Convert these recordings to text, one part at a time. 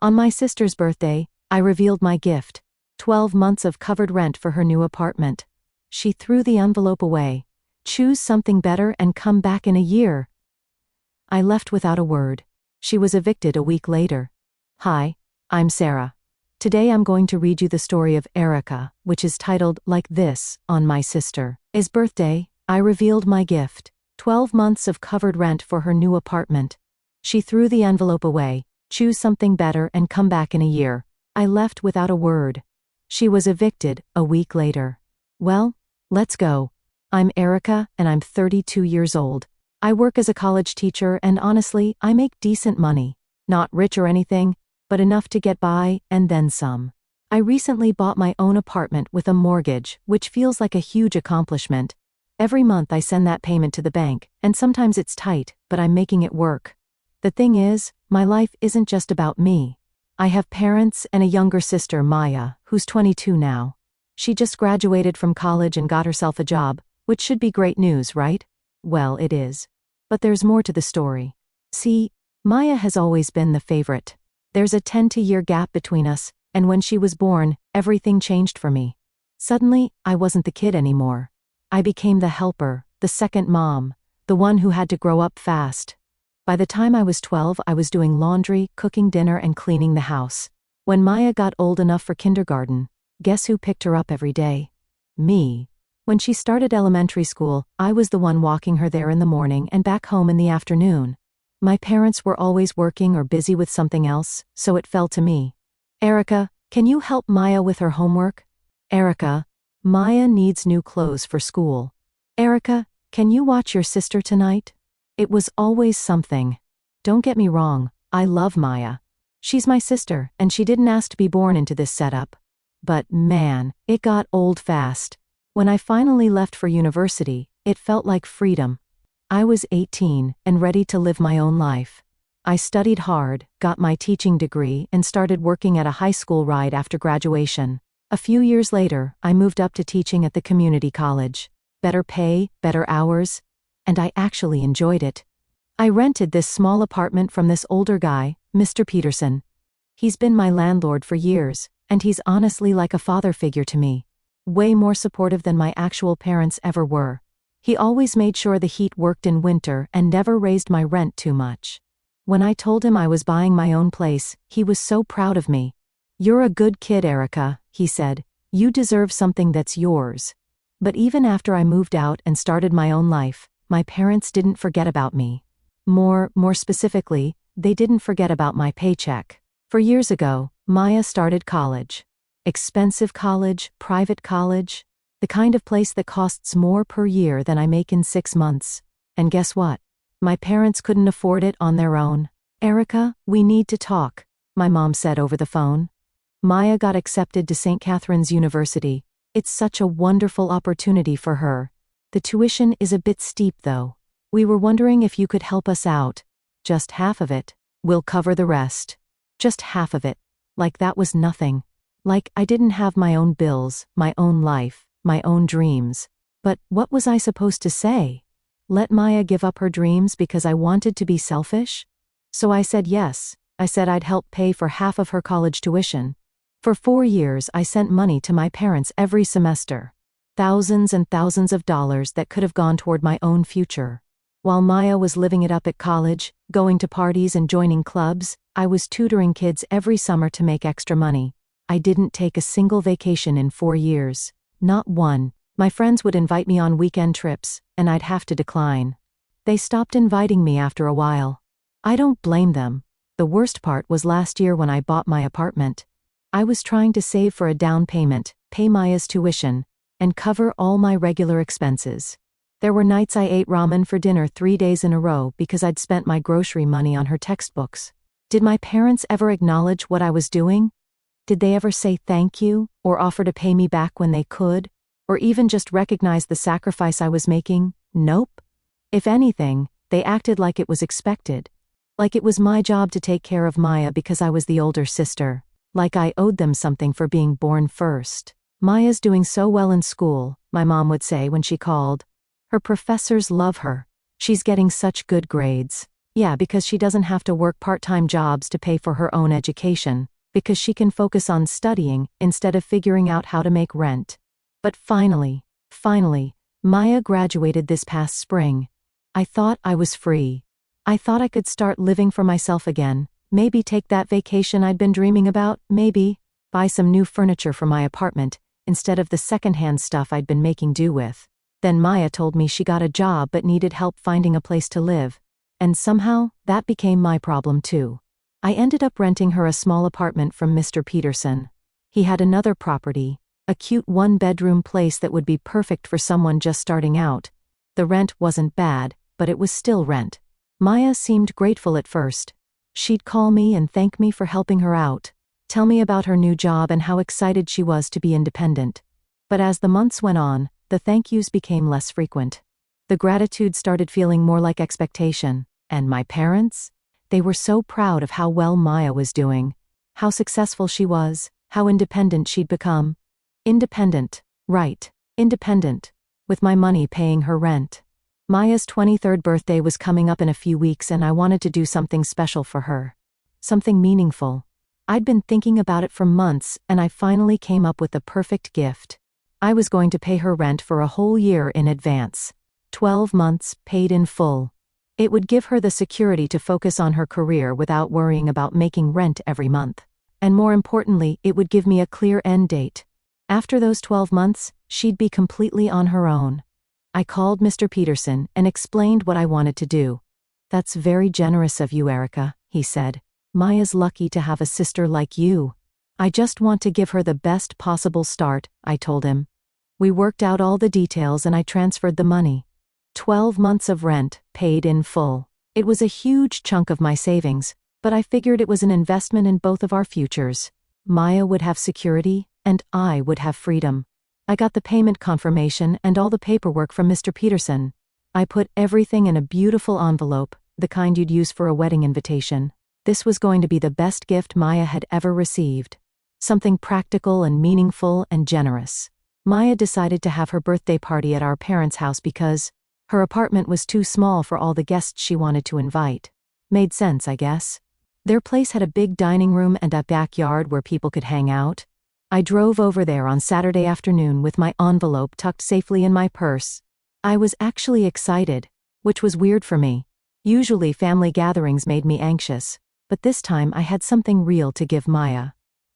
On my sister's birthday, I revealed my gift, 12 months of covered rent for her new apartment. She threw the envelope away. Choose something better and come back in a year. I left without a word. She was evicted a week later. Hi, I'm Sarah. Today I'm going to read you the story of Erica, which is titled like this: On my sister's birthday, I revealed my gift, 12 months of covered rent for her new apartment. She threw the envelope away. Choose something better and come back in a year. I left without a word. She was evicted a week later. Well, let's go. I'm Erica and I'm 32 years old. I work as a college teacher and honestly, I make decent money. Not rich or anything, but enough to get by and then some. I recently bought my own apartment with a mortgage, which feels like a huge accomplishment. Every month I send that payment to the bank, and sometimes it's tight, but I'm making it work. The thing is, my life isn't just about me. I have parents and a younger sister, Maya, who's 22 now. She just graduated from college and got herself a job, which should be great news, right? Well, it is. But there's more to the story. See, Maya has always been the favorite. There's a 10-year gap between us, and when she was born, everything changed for me. Suddenly, I wasn't the kid anymore. I became the helper, the second mom, the one who had to grow up fast. By the time I was 12, I was doing laundry, cooking dinner, and cleaning the house. When Maya got old enough for kindergarten, guess who picked her up every day? Me. When she started elementary school, I was the one walking her there in the morning and back home in the afternoon. My parents were always working or busy with something else, so it fell to me. Erica, can you help Maya with her homework? Erica, Maya needs new clothes for school. Erica, can you watch your sister tonight? It was always something. Don't get me wrong, I love Maya. She's my sister, and she didn't ask to be born into this setup. But man, it got old fast. When I finally left for university, it felt like freedom. I was 18 and ready to live my own life. I studied hard, got my teaching degree, and started working at a high school right after graduation. A few years later, I moved up to teaching at the community college. Better pay, better hours, and I actually enjoyed it. I rented this small apartment from this older guy, Mr. Peterson. He's been my landlord for years, and he's honestly like a father figure to me. Way more supportive than my actual parents ever were. He always made sure the heat worked in winter and never raised my rent too much. When I told him I was buying my own place, he was so proud of me. "You're a good kid, Erica," he said. "You deserve something that's yours." But even after I moved out and started my own life, my parents didn't forget about me. More specifically, they didn't forget about my paycheck. 4 years ago, Maya started college. Expensive college, private college, the kind of place that costs more per year than I make in 6 months. And guess what? My parents couldn't afford it on their own. "Erica, we need to talk," my mom said over the phone. Maya got accepted to St. Catherine's University. It's such a wonderful opportunity for her. The tuition is a bit steep though. We were wondering if you could help us out. Just half of it. We'll cover the rest. Just half of it. Like that was nothing. Like I didn't have my own bills, my own life, my own dreams. But what was I supposed to say? Let Maya give up her dreams because I wanted to be selfish? So I said yes. I said I'd help pay for half of her college tuition. For 4 years I sent money to my parents every semester. Thousands and thousands of dollars that could have gone toward my own future. While Maya was living it up at college, going to parties and joining clubs, I was tutoring kids every summer to make extra money. I didn't take a single vacation in 4 years. Not one. My friends would invite me on weekend trips, and I'd have to decline. They stopped inviting me after a while. I don't blame them. The worst part was last year when I bought my apartment. I was trying to save for a down payment, pay Maya's tuition, and cover all my regular expenses. There were nights I ate ramen for dinner 3 days in a row because I'd spent my grocery money on her textbooks. Did my parents ever acknowledge what I was doing? Did they ever say thank you, or offer to pay me back when they could? Or even just recognize the sacrifice I was making? Nope. If anything, they acted like it was expected. Like it was my job to take care of Maya because I was the older sister. Like I owed them something for being born first. "Maya's doing so well in school," my mom would say when she called. "Her professors love her. She's getting such good grades." Yeah, because she doesn't have to work part-time jobs to pay for her own education, because she can focus on studying instead of figuring out how to make rent. But finally, Maya graduated this past spring. I thought I was free. I thought I could start living for myself again, maybe take that vacation I'd been dreaming about, maybe buy some new furniture for my apartment, instead of the secondhand stuff I'd been making do with. Then Maya told me she got a job but needed help finding a place to live. And somehow, that became my problem too. I ended up renting her a small apartment from Mr. Peterson. He had another property, a cute one-bedroom place that would be perfect for someone just starting out. The rent wasn't bad, but it was still rent. Maya seemed grateful at first. She'd call me and thank me for helping her out, tell me about her new job and how excited she was to be independent. But as the months went on, the thank yous became less frequent. The gratitude started feeling more like expectation. And my parents? They were so proud of how well Maya was doing, how successful she was, how independent she'd become. Independent, right, independent, with my money paying her rent. Maya's 23rd birthday was coming up in a few weeks and I wanted to do something special for her. Something meaningful. I'd been thinking about it for months and I finally came up with the perfect gift. I was going to pay her rent for a whole year in advance. 12 months, paid in full. It would give her the security to focus on her career without worrying about making rent every month. And more importantly, it would give me a clear end date. After those 12 months, she'd be completely on her own. I called Mr. Peterson and explained what I wanted to do. "That's very generous of you, Erica," he said. "Maya's lucky to have a sister like you." "I just want to give her the best possible start," I told him. We worked out all the details and I transferred the money. 12 months of rent, paid in full. It was a huge chunk of my savings, but I figured it was an investment in both of our futures. Maya would have security, and I would have freedom. I got the payment confirmation and all the paperwork from Mr. Peterson. I put everything in a beautiful envelope, the kind you'd use for a wedding invitation. This was going to be the best gift Maya had ever received. Something practical and meaningful and generous. Maya decided to have her birthday party at our parents' house because her apartment was too small for all the guests she wanted to invite. Made sense, I guess. Their place had a big dining room and a backyard where people could hang out. I drove over there on Saturday afternoon with my envelope tucked safely in my purse. I was actually excited, which was weird for me. Usually family gatherings made me anxious, but this time I had something real to give Maya.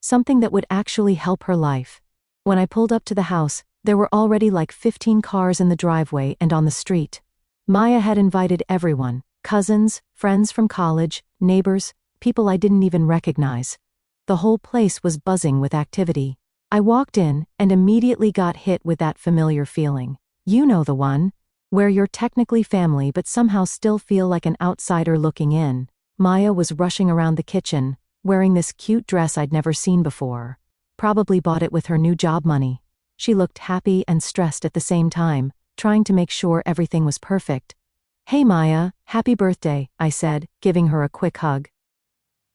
Something that would actually help her life. When I pulled up to the house, there were already like 15 cars in the driveway and on the street. Maya had invited everyone, cousins, friends from college, neighbors, people I didn't even recognize. The whole place was buzzing with activity. I walked in and immediately got hit with that familiar feeling. You know the one, where you're technically family but somehow still feel like an outsider looking in. Maya was rushing around the kitchen, wearing this cute dress I'd never seen before. Probably bought it with her new job money. She looked happy and stressed at the same time, trying to make sure everything was perfect. "Hey Maya, happy birthday," I said, giving her a quick hug.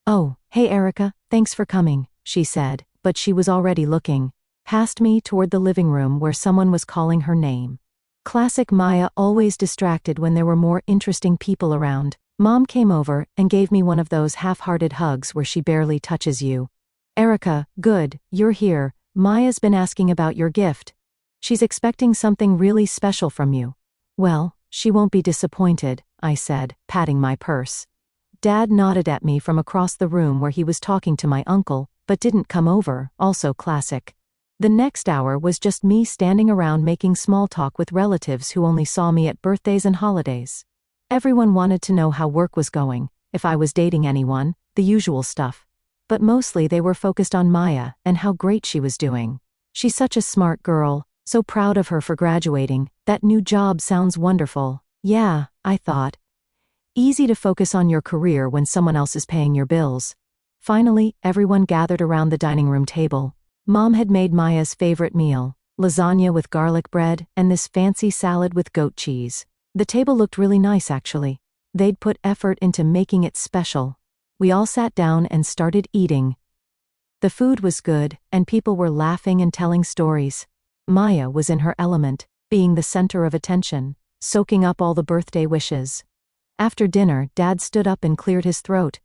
"Oh, hey Erica, thanks for coming," she said, but she was already looking past me toward the living room where someone was calling her name. Classic Maya, always distracted when there were more interesting people around. Mom came over and gave me one of those half-hearted hugs where she barely touches you. "Erica, good, you're here. Maya's been asking about your gift. She's expecting something really special from you." "Well, she won't be disappointed," I said, patting my purse. Dad nodded at me from across the room where he was talking to my uncle, but didn't come over, also classic. The next hour was just me standing around making small talk with relatives who only saw me at birthdays and holidays. Everyone wanted to know how work was going, if I was dating anyone, the usual stuff. But mostly they were focused on Maya and how great she was doing. She's such a smart girl, so proud of her for graduating. That new job sounds wonderful. Yeah, I thought. Easy to focus on your career when someone else is paying your bills. Finally, everyone gathered around the dining room table. Mom had made Maya's favorite meal, lasagna with garlic bread and this fancy salad with goat cheese. The table looked really nice actually. They'd put effort into making it special. We all sat down and started eating. The food was good, and people were laughing and telling stories. Maya was in her element, being the center of attention, soaking up all the birthday wishes. After dinner, Dad stood up and cleared his throat.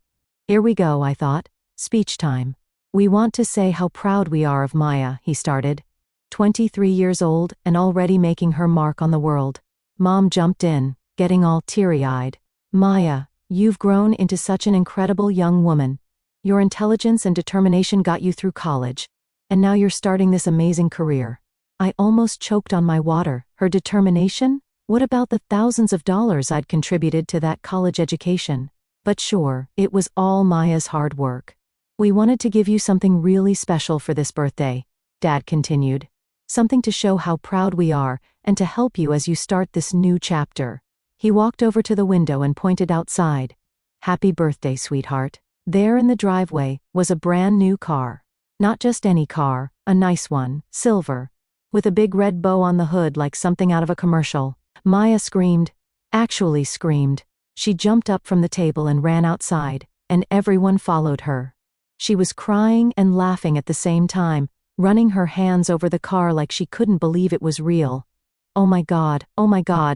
Here we go, I thought. Speech time. We want to say how proud we are of Maya, he started. 23 years old and already making her mark on the world. Mom jumped in, getting all teary-eyed. Maya, you've grown into such an incredible young woman. Your intelligence and determination got you through college. And now you're starting this amazing career. I almost choked on my water. Her determination? What about the thousands of dollars I'd contributed to that college education? But sure, it was all Maya's hard work. We wanted to give you something really special for this birthday, Dad continued. Something to show how proud we are and to help you as you start this new chapter. He walked over to the window and pointed outside. Happy birthday, sweetheart. There in the driveway was a brand new car. Not just any car, a nice one, silver, with a big red bow on the hood like something out of a commercial. Maya screamed. Actually screamed. She jumped up from the table and ran outside, and everyone followed her. She was crying and laughing at the same time, running her hands over the car like she couldn't believe it was real. Oh my God,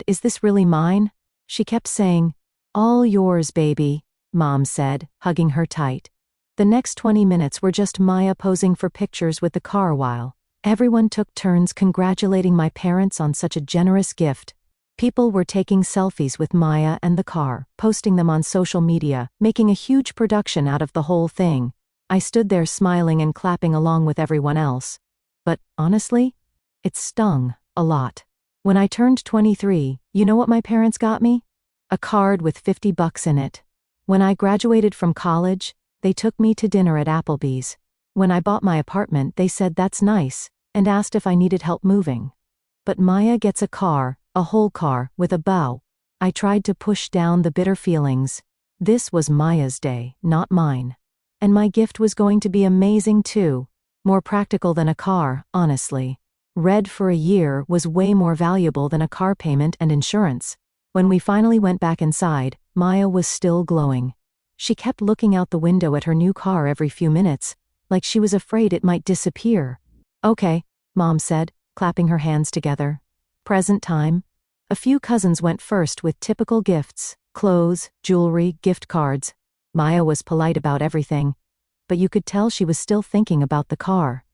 is this really mine? She kept saying. All yours, baby, Mom said, hugging her tight. The next 20 minutes were just Maya posing for pictures with the car while everyone took turns congratulating my parents on such a generous gift. People were taking selfies with Maya and the car, posting them on social media, making a huge production out of the whole thing. I stood there smiling and clapping along with everyone else. But, honestly, it stung a lot. When I turned 23, you know what my parents got me? A card with $50 in it. When I graduated from college, they took me to dinner at Applebee's. When I bought my apartment, they said that's nice, and asked if I needed help moving. But Maya gets a car, a whole car, with a bow. I tried to push down the bitter feelings. This was Maya's day, not mine. And my gift was going to be amazing too. More practical than a car, honestly. Red for a year was way more valuable than a car payment and insurance. When we finally went back inside, Maya was still glowing. She kept looking out the window at her new car every few minutes, like she was afraid it might disappear. Okay, Mom said, clapping her hands together. Present time. A few cousins went first with typical gifts, clothes, jewelry, gift cards. Maya was polite about everything, but you could tell she was still thinking about the car.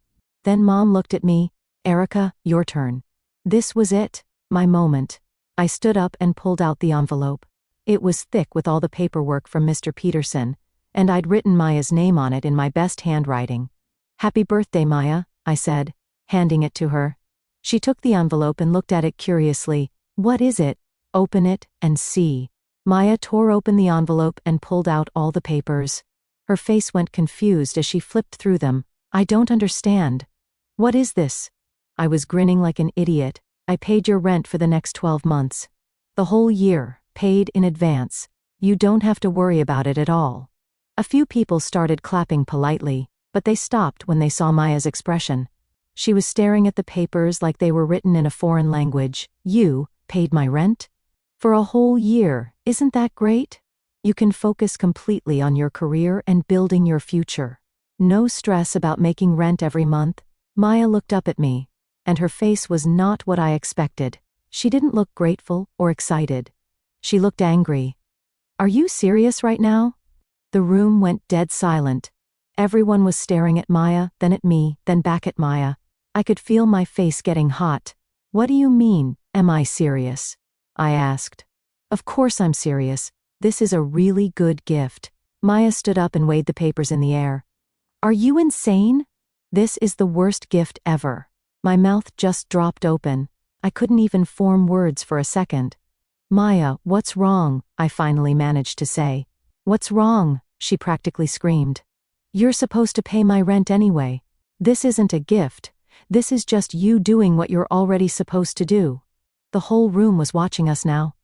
Then Mom looked at me. Erica, your turn. This was it, my moment. I stood up and pulled out the envelope. It was thick with all the paperwork from Mr. Peterson, and I'd written Maya's name on it in my best handwriting. Happy birthday, Maya, I said, handing it to her. She took the envelope and looked at it curiously. What is it? Open it and see. Maya tore open the envelope and pulled out all the papers. Her face went confused as she flipped through them. I don't understand. What is this? I was grinning like an idiot. I paid your rent for the next 12 months. The whole year, paid in advance. You don't have to worry about it at all. A few people started clapping politely, but they stopped when they saw Maya's expression. She was staring at the papers like they were written in a foreign language. You paid my rent? For a whole year, isn't that great? You can focus completely on your career and building your future. No stress about making rent every month. Maya looked up at me, and her face was not what I expected. She didn't look grateful or excited. She looked angry. Are you serious right now? The room went dead silent. Everyone was staring at Maya, then at me, then back at Maya. I could feel my face getting hot. What do you mean, am I serious? I asked. Of course I'm serious. This is a really good gift. Maya stood up and weighed the papers in the air. Are you insane? This is the worst gift ever. My mouth just dropped open. I couldn't even form words for a second. Maya, what's wrong? I finally managed to say. What's wrong? She practically screamed. You're supposed to pay my rent anyway. This isn't a gift. This is just you doing what you're already supposed to do. The whole room was watching us now.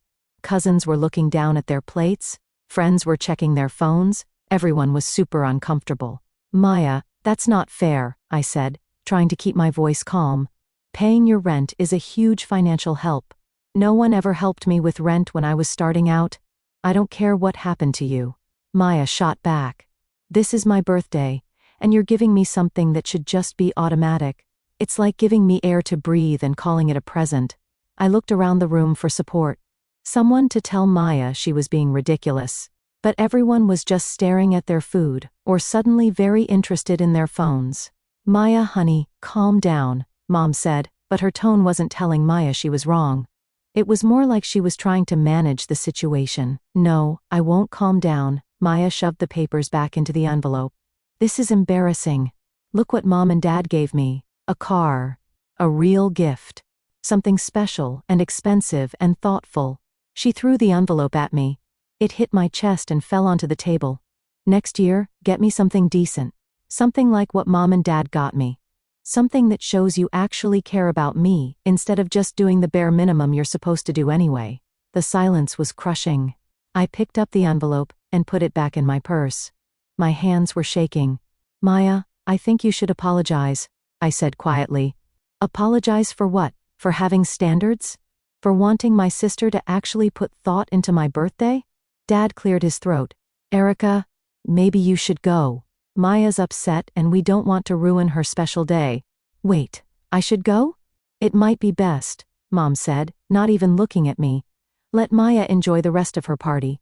Cousins were looking down at their plates. Friends were checking their phones. Everyone was super uncomfortable. Maya, that's not fair, I said, trying to keep my voice calm. Paying your rent is a huge financial help. No one ever helped me with rent when I was starting out. I don't care what happened to you. Maya shot back. This is my birthday, and you're giving me something that should just be automatic. It's like giving me air to breathe and calling it a present. I looked around the room for support. Someone to tell Maya she was being ridiculous. But everyone was just staring at their food, or suddenly very interested in their phones. "Maya, honey, calm down," Mom said, but her tone wasn't telling Maya she was wrong. It was more like she was trying to manage the situation. "No, I won't calm down." Maya shoved the papers back into the envelope. "This is embarrassing. Look what Mom and Dad gave me. A car. A real gift. Something special and expensive and thoughtful." She threw the envelope at me. It hit my chest and fell onto the table. "Next year, get me something decent. Something like what Mom and Dad got me. Something that shows you actually care about me, instead of just doing the bare minimum you're supposed to do anyway." The silence was crushing. I picked up the envelope and put it back in my purse. My hands were shaking. "Maya, I think you should apologize," I said quietly. "Apologize for what? For having standards? For wanting my sister to actually put thought into my birthday?" Dad cleared his throat. "Erica, maybe you should go. Maya's upset and we don't want to ruin her special day." "Wait, I should go?" "It might be best," Mom said, not even looking at me. "Let Maya enjoy the rest of her party."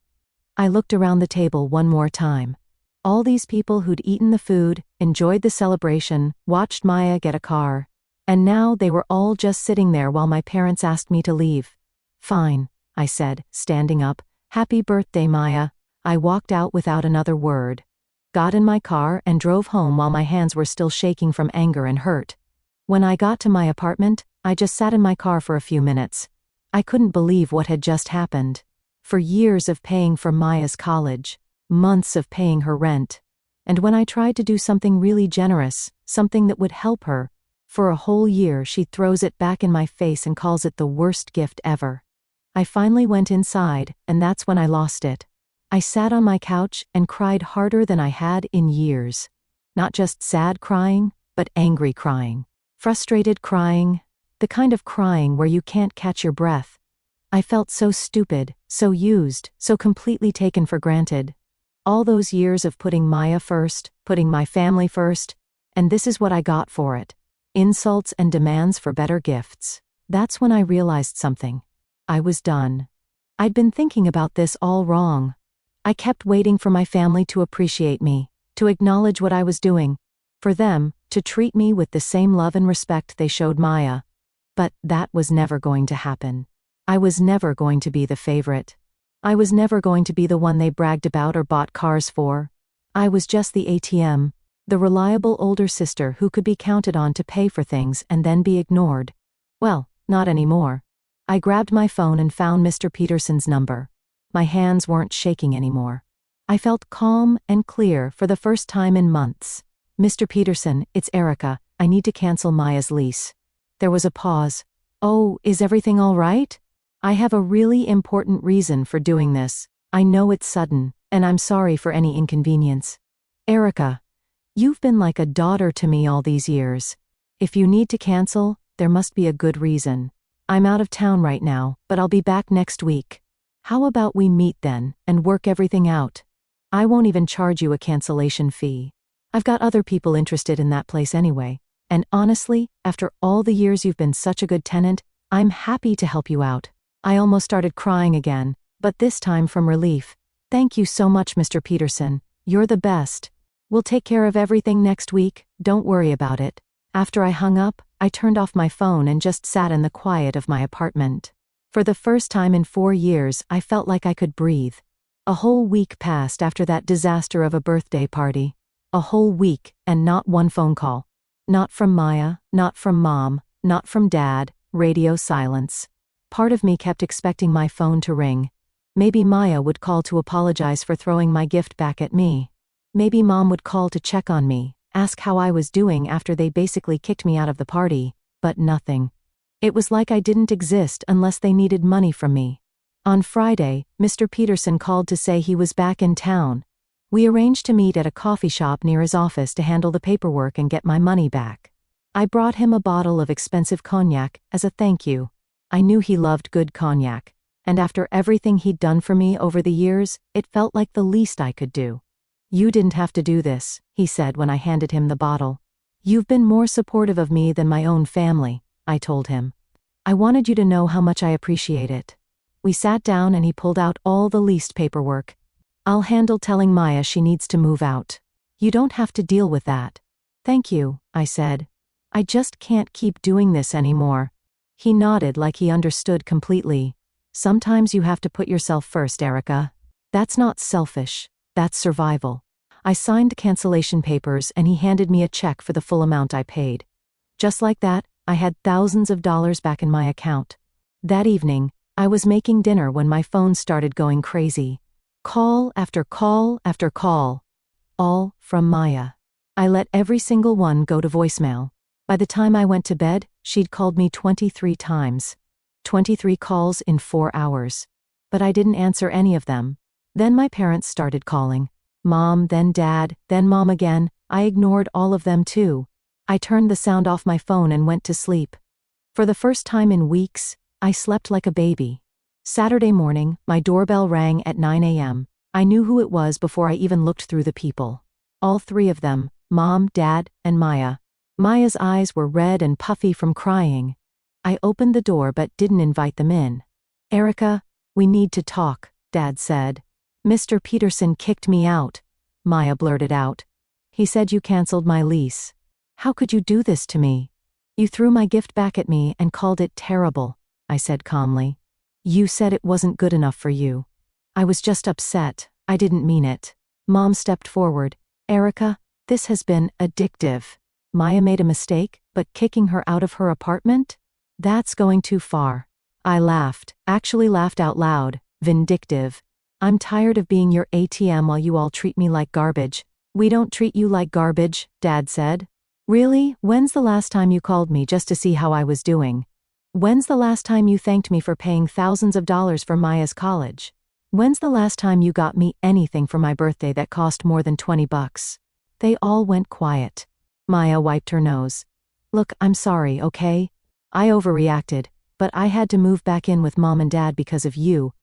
I looked around the table one more time. All these people who'd eaten the food, enjoyed the celebration, watched Maya get a car. And now they were all just sitting there while my parents asked me to leave. "Fine," I said, standing up. "Happy birthday, Maya." I walked out without another word. Got in my car and drove home while my hands were still shaking from anger and hurt. When I got to my apartment, I just sat in my car for a few minutes. I couldn't believe what had just happened. For years of paying for Maya's college, months of paying her rent, and when I tried to do something really generous, something that would help her, for a whole year she throws it back in my face and calls it the worst gift ever. I finally went inside, and that's when I lost it. I sat on my couch and cried harder than I had in years. Not just sad crying, but angry crying. Frustrated crying. The kind of crying where you can't catch your breath. I felt so stupid, so used, so completely taken for granted. All those years of putting Maya first, putting my family first, and this is what I got for it. Insults and demands for better gifts. That's when I realized something. I was done. I'd been thinking about this all wrong. I kept waiting for my family to appreciate me, to acknowledge what I was doing, for them to treat me with the same love and respect they showed Maya. But that was never going to happen. I was never going to be the favorite. I was never going to be the one they bragged about or bought cars for. I was just the ATM. The reliable older sister who could be counted on to pay for things and then be ignored. Well, not anymore. I grabbed my phone and found Mr. Peterson's number. My hands weren't shaking anymore. I felt calm and clear for the first time in months. "Mr. Peterson, it's Erica. I need to cancel Maya's lease." There was a pause. "Oh, is everything all right?" "I have a really important reason for doing this. I know it's sudden, and I'm sorry for any inconvenience." "Erica, you've been like a daughter to me all these years. If you need to cancel, there must be a good reason. I'm out of town right now, but I'll be back next week. How about we meet then, and work everything out? I won't even charge you a cancellation fee. I've got other people interested in that place anyway. And honestly, after all the years you've been such a good tenant, I'm happy to help you out." I almost started crying again, but this time from relief. "Thank you so much, Mr. Peterson. You're the best. We'll take care of everything next week, don't worry about it." After I hung up, I turned off my phone and just sat in the quiet of my apartment. For the first time in 4 years, I felt like I could breathe. A whole week passed after that disaster of a birthday party. A whole week, and not one phone call. Not from Maya, not from Mom, not from Dad, radio silence. Part of me kept expecting my phone to ring. Maybe Maya would call to apologize for throwing my gift back at me. Maybe Mom would call to check on me, ask how I was doing after they basically kicked me out of the party, but nothing. It was like I didn't exist unless they needed money from me. On Friday, Mr. Peterson called to say he was back in town. We arranged to meet at a coffee shop near his office to handle the paperwork and get my money back. I brought him a bottle of expensive cognac as a thank you. I knew he loved good cognac, and after everything he'd done for me over the years, it felt like the least I could do. "You didn't have to do this," he said when I handed him the bottle. "You've been more supportive of me than my own family," I told him. "I wanted you to know how much I appreciate it." We sat down and he pulled out all the leased paperwork. I'll handle telling Maya she needs to move out. You don't have to deal with that. Thank you, I said. I just can't keep doing this anymore. He nodded like he understood completely. Sometimes you have to put yourself first, Erica. That's not selfish. That's survival. I signed cancellation papers and he handed me a check for the full amount I paid. Just like that, I had thousands of dollars back in my account. That evening, I was making dinner when my phone started going crazy. Call after call after call. All from Maya. I let every single one go to voicemail. By the time I went to bed, she'd called me 23 times. 23 calls in 4 hours. But I didn't answer any of them. Then my parents started calling. Mom, then Dad, then Mom again. I ignored all of them too. I turned the sound off my phone and went to sleep. For the first time in weeks, I slept like a baby. Saturday morning, my doorbell rang at 9 a.m. I knew who it was before I even looked through the people. All 3 of them, Mom, Dad, and Maya. Maya's eyes were red and puffy from crying. I opened the door but didn't invite them in. Erica, we need to talk, Dad said. Mr. Peterson kicked me out, Maya blurted out. He said you canceled my lease. How could you do this to me? You threw my gift back at me and called it terrible, I said calmly. You said it wasn't good enough for you. I was just upset. I didn't mean it. Mom stepped forward. Erica, this has been addictive. Maya made a mistake, but kicking her out of her apartment? That's going too far. I laughed, actually laughed out loud, vindictive. I'm tired of being your ATM while you all treat me like garbage. We don't treat you like garbage, Dad said. Really? When's the last time you called me just to see how I was doing? When's the last time you thanked me for paying thousands of dollars for Maya's college? When's the last time you got me anything for my birthday that cost more than $20? They all went quiet. Maya wiped her nose. Look, I'm sorry, okay? I overreacted, but I had to move back in with Mom and Dad because of you.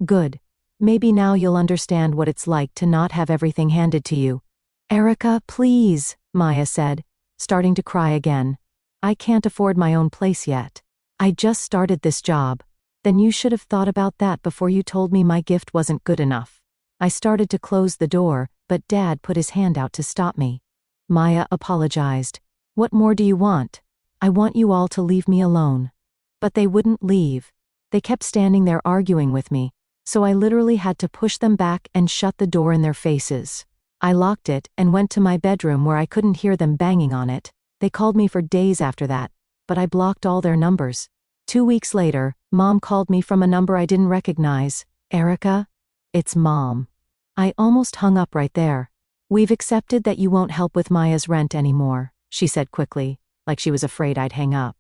Good. Maybe now you'll understand what it's like to not have everything handed to you. Erica, please, Maya said, starting to cry again. I can't afford my own place yet. I just started this job. Then you should have thought about that before you told me my gift wasn't good enough. I started to close the door, but Dad put his hand out to stop me. Maya apologized. What more do you want? I want you all to leave me alone. But they wouldn't leave. They kept standing there arguing with me, so I literally had to push them back and shut the door in their faces. I locked it and went to my bedroom where I couldn't hear them banging on it. They called me for days after that, but I blocked all their numbers. 2 weeks later, Mom called me from a number I didn't recognize. Erica? It's Mom. I almost hung up right there. We've accepted that you won't help with Maya's rent anymore, she said quickly, like she was afraid I'd hang up.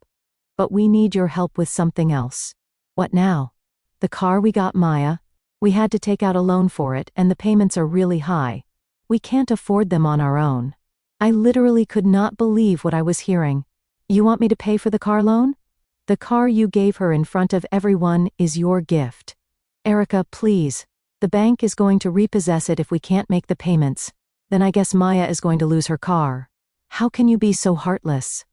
But we need your help with something else. What now? The car we got Maya? We had to take out a loan for it and the payments are really high. We can't afford them on our own. I literally could not believe what I was hearing. You want me to pay for the car loan? The car you gave her in front of everyone is your gift. Erica, please. The bank is going to repossess it if we can't make the payments. Then I guess Maya is going to lose her car. How can you be so heartless?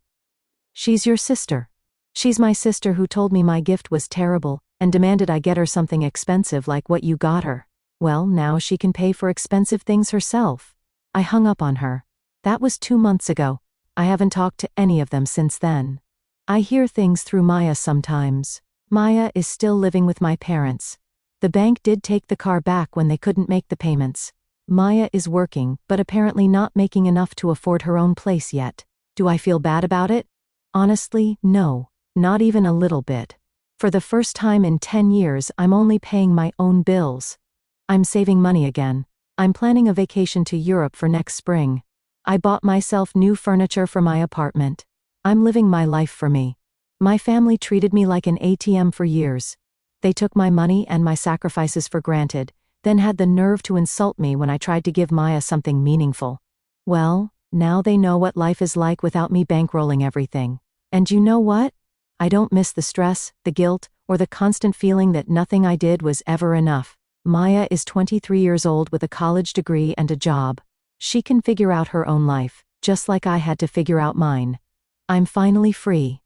She's your sister. She's my sister who told me my gift was terrible and demanded I get her something expensive like what you got her. Well, now she can pay for expensive things herself. I hung up on her. That was 2 months ago. I haven't talked to any of them since then. I hear things through Maya sometimes. Maya is still living with my parents. The bank did take the car back when they couldn't make the payments. Maya is working, but apparently not making enough to afford her own place yet. Do I feel bad about it? Honestly, no. Not even a little bit. For the first time in 10 years, I'm only paying my own bills. I'm saving money again. I'm planning a vacation to Europe for next spring. I bought myself new furniture for my apartment. I'm living my life for me. My family treated me like an ATM for years. They took my money and my sacrifices for granted, then had the nerve to insult me when I tried to give Maya something meaningful. Well, now they know what life is like without me bankrolling everything. And you know what? I don't miss the stress, the guilt, or the constant feeling that nothing I did was ever enough. Maya is 23 years old with a college degree and a job. She can figure out her own life, just like I had to figure out mine. I'm finally free.